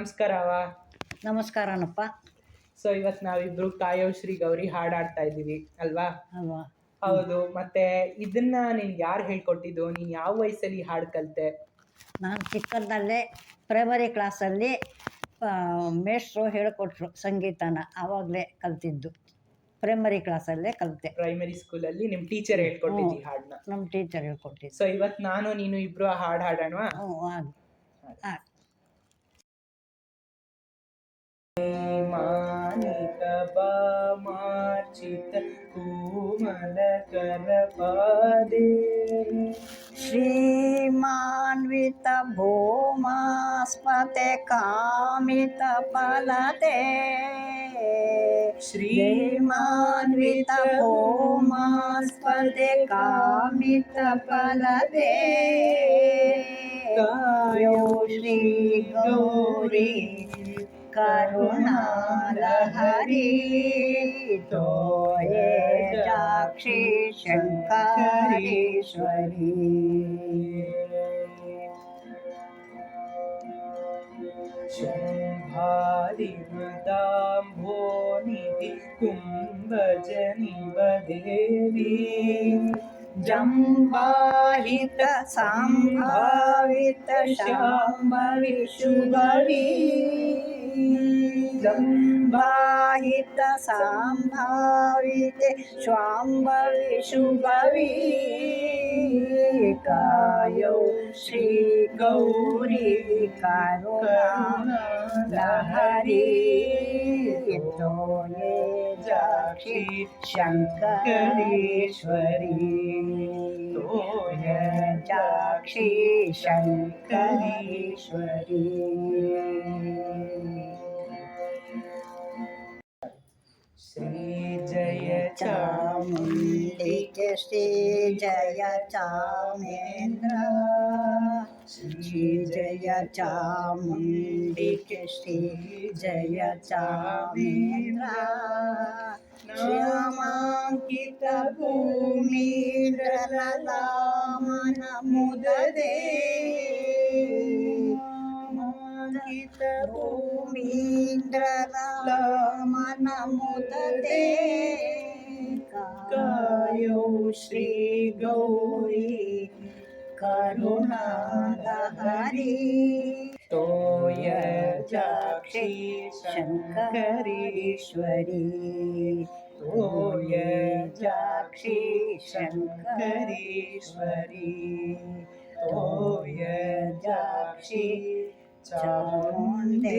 ನಮಸ್ಕಾರವ. ನಮಸ್ಕಾರನಪ್ಪ. So ಇವತ್ತು ನಾವಿಬ್ರು ಕಾಯೋ ಶ್ರೀ ಗೌರಿ ಹಾಡಾಡ್ತಾ ಇದ್ದೀವಿ ಅಲ್ವಾ? ಅಲ್ವಾ? ಹೌದು. ಮತ್ತೆ ಇದನ್ನ ನಿನ್ಗೆ ಯಾರು ಹೇಳ್ಕೊಟ್ಟಿದ್ದು? ನೀನ್ ಯಾವ ವಯಸ್ಸಲ್ಲಿ ಹಾಡು ಕಲಿತೆ? ನಾನು ಚಿಕ್ಕಂದಲ್ಲೇ ಪ್ರೈಮರಿ ಕ್ಲಾಸಲ್ಲಿ ಮೇಷ್ಟ್ರು ಹೇಳಿಕೊಟ್ರು ಸಂಗೀತನ. ಆವಾಗಲೇ ಕಲ್ತಿದ್ದು, ಪ್ರೈಮರಿ ಕ್ಲಾಸಲ್ಲೇ ಕಲಿತೆ. ಪ್ರೈಮರಿ ಸ್ಕೂಲಲ್ಲಿ ನಿಮ್ಮ ಟೀಚರ್ ಹೇಳ್ಕೊಟ್ಟಿದ್ದು ಈ ಹಾಡನ್ನ? ನಮ್ಮ ಟೀಚರ್ ಹೇಳ್ಕೊಟ್ಟಿದ್ದು. ಸೊ ಇವತ್ತು ನಾನು ನೀನು ಇಬ್ರು ಆ ಹಾಡು ಹಾಡೋಣ. ಮಾನಿಕ ಮಾರ್ಚಿತ ಕೋಮಲ ಕರಪಾದೆ ಶ್ರೀಮಾನ್ವಿತ ಭೂಮಾಸ್ಪತೆ ಕಾಮಿತ ಫಲತೆ ಶ್ರೀಮಾನ್ವಿತ ಭೂಮಾಸ್ಪತೆ ಕಾಮಿತ ಫಲತೆ ಕಾಯೋ ಶ್ರೀ ಗೌರಿ ಕರುಣಾಲಹರಿ ತೋಯೇ ಜಾಕ್ಷಿ ಶಂಕರೇಶ್ವರಿ. ಶುಂಭಾದಿ ಮೃದಾಂಭೋನಿಧಿ ಕುಂಭಜನಿವ ದೇವಿ ಜಂಬಾಹಿತ ಸಂಭಾವಿತ ಶಾಂಭವಿ ಶುಭವಿ ಜಂಬಾಹಿತ ಸಂಭಾವಿತೆ ಶ್ವಾಂಭವಿ ಶುಭವಿ ಕಾಯೋ ಶ್ರೀ ಗೌರಿ ಕರುಣಾಲಹರಿ ತೋಯೇ ಜಾಕ್ಷಿ ಶಂಕರೇಶ್ವರಿ ತೋಯೇ ಜಾಕ್ಷಿ ಶಂಕರೇಶ್ವರಿ. ಶ್ರೀ ಜಯ ಚಾಮುಂಡಿಕೆ ಶ್ರೀ ಜಯ ಚಾಮೇಂದ್ರ ಶ್ರೀ ಜಯ ಚಾಮುಂಡಿಕೆ ಶ್ರೀ ಜಯ ಚಾಮೇಂದ್ರ ಶ್ಯಾಮಾಂಕಿತ ಭೂಮಿಂದ್ರಲಲಾಮನ ಮುದದೆ ಮಾಂಕಿತ ಭೂಮಿಂದ್ರಲಲಾಮನ ಮುದದೆ ಕಾಯೋ ಶ್ರೀ ಗೌರಿ ಕರುಣಾಲಹರಿ ತೋಯ ಜಾಕ್ಷಿ ಶಂಕರೇಶ್ವರಿ ತೋಯ ಜಾಕ್ಷಿ ಶಂಕರೇಶ್ವರಿ ತೋಯ ಜಾಕ್ಷಿ ಚಾಮುಂಡೇಶ್ವರಿ.